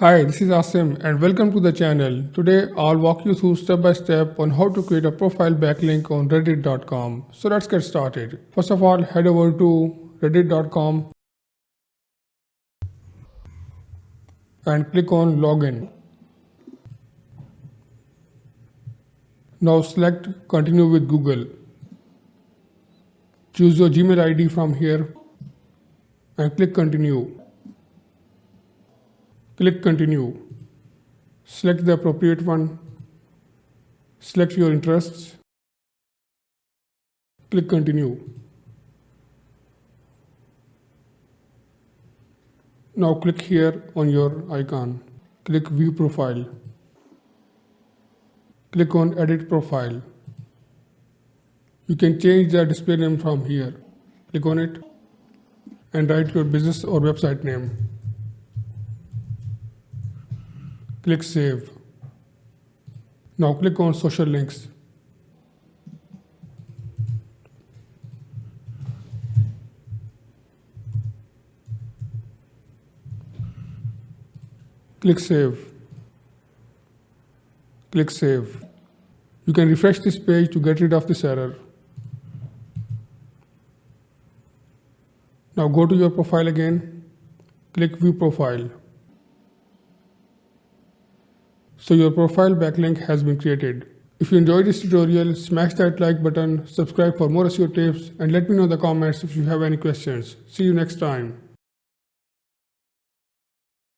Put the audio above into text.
Hi, this is Asim and welcome to the channel. Today I'll walk you through step by step on how to create a profile backlink on reddit.com. So let's get started. First of all, head over to reddit.com and click on login. Now select continue with Google. Choose your Gmail ID from here and click continue. Click continue. Select the appropriate one. Select your interests. Click continue. Now click here on your icon. Click view profile. Click on edit profile. You can change the display name from here. Click on it and write your business or website name. Click save. Now click on social links. Click save. Click save. You can refresh this page to get rid of this error. Now go to your profile again. Click view profile. So your profile backlink has been created. If you enjoyed this tutorial, smash that like button, subscribe for more SEO tips, and let me know in the comments if you have any questions. See you next time.